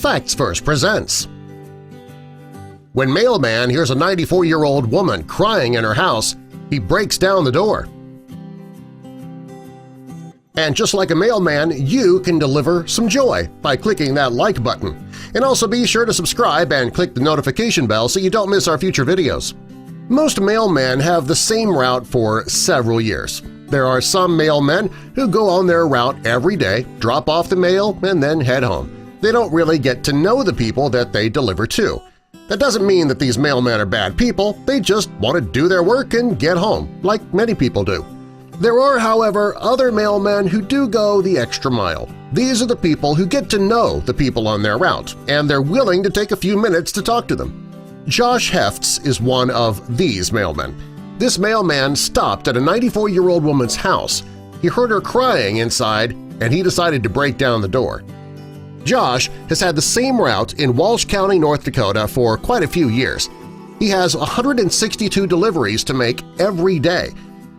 Facts First presents. When Mailman hears a 94-year-old woman crying in her house, he breaks down the door. And just like a mailman, you can deliver some joy by clicking that like button. And also be sure to subscribe and click the notification bell so you don't miss our future videos. Most mailmen have the same route for several years. There are some mailmen who go on their route every day, drop off the mail, and then head home. They don't really get to know the people that they deliver to. That doesn't mean that these mailmen are bad people, they just want to do their work and get home, like many people do. There are, however, other mailmen who do go the extra mile. These are the people who get to know the people on their route, and they're willing to take a few minutes to talk to them. Josh Hefts is one of these mailmen. This mailman stopped at a 94-year-old woman's house. He heard her crying inside, and he decided to break down the door. Josh has had the same route in Walsh County, North Dakota for quite a few years. He has 162 deliveries to make every day.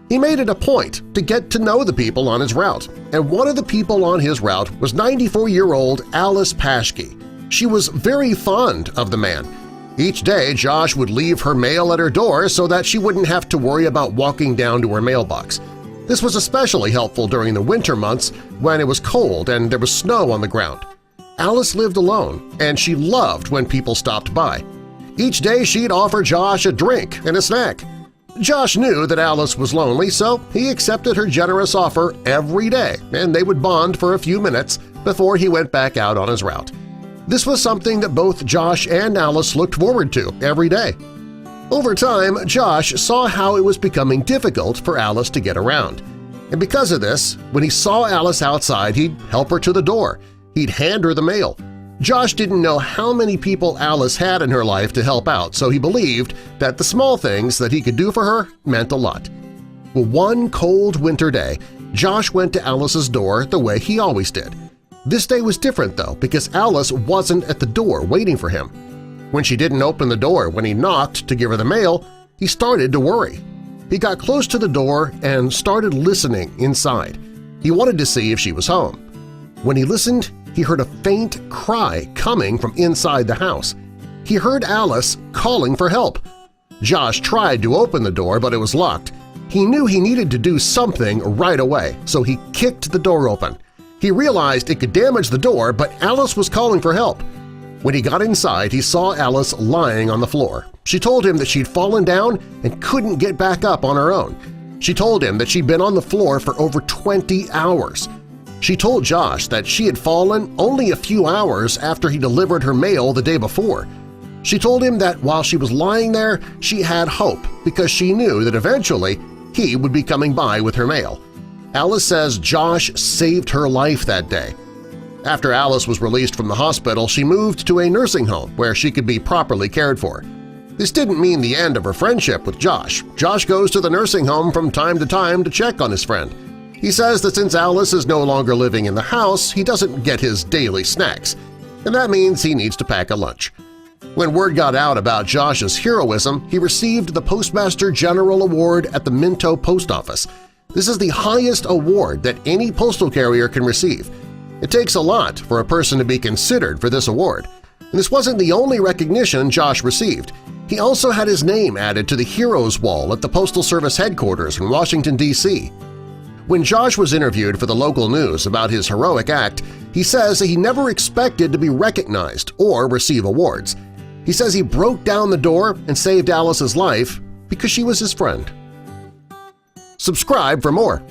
He made it a point to get to know the people on his route, and one of the people on his route was 94-year-old Alice Paschke. She was very fond of the man. Each day, Josh would leave her mail at her door so that she wouldn't have to worry about walking down to her mailbox. This was especially helpful during the winter months when it was cold and there was snow on the ground. Alice lived alone, and she loved when people stopped by. Each day she'd offer Josh a drink and a snack. Josh knew that Alice was lonely, so he accepted her generous offer every day, and they would bond for a few minutes before he went back out on his route. This was something that both Josh and Alice looked forward to every day. Over time, Josh saw how it was becoming difficult for Alice to get around. And because of this, when he saw Alice outside, he'd help her to the door. He'd hand her the mail. Josh didn't know how many people Alice had in her life to help out, so he believed that the small things that he could do for her meant a lot. Well, one cold winter day, Josh went to Alice's door the way he always did. This day was different, though, because Alice wasn't at the door waiting for him. When she didn't open the door when he knocked to give her the mail, he started to worry. He got close to the door and started listening inside. He wanted to see if she was home. When he listened, he heard a faint cry coming from inside the house. He heard Alice calling for help. Josh tried to open the door, but it was locked. He knew he needed to do something right away, so he kicked the door open. He realized it could damage the door, but Alice was calling for help. When he got inside, he saw Alice lying on the floor. She told him that she'd fallen down and couldn't get back up on her own. She told him that she'd been on the floor for over 20 hours. She told Josh that she had fallen only a few hours after he delivered her mail the day before. She told him that while she was lying there, she had hope because she knew that eventually he would be coming by with her mail. Alice says Josh saved her life that day. After Alice was released from the hospital, she moved to a nursing home where she could be properly cared for. This didn't mean the end of her friendship with Josh. Josh goes to the nursing home from time to check on his friend. He says that since Alice is no longer living in the house, he doesn't get his daily snacks, and that means he needs to pack a lunch. When word got out about Josh's heroism, he received the Postmaster General Award at the Minto Post Office. This is the highest award that any postal carrier can receive. It takes a lot for a person to be considered for this award. And this wasn't the only recognition Josh received. He also had his name added to the Heroes Wall at the Postal Service headquarters in Washington, D.C. When Josh was interviewed for the local news about his heroic act, he says he never expected to be recognized or receive awards. He says he broke down the door and saved Alice's life because she was his friend. Subscribe for more.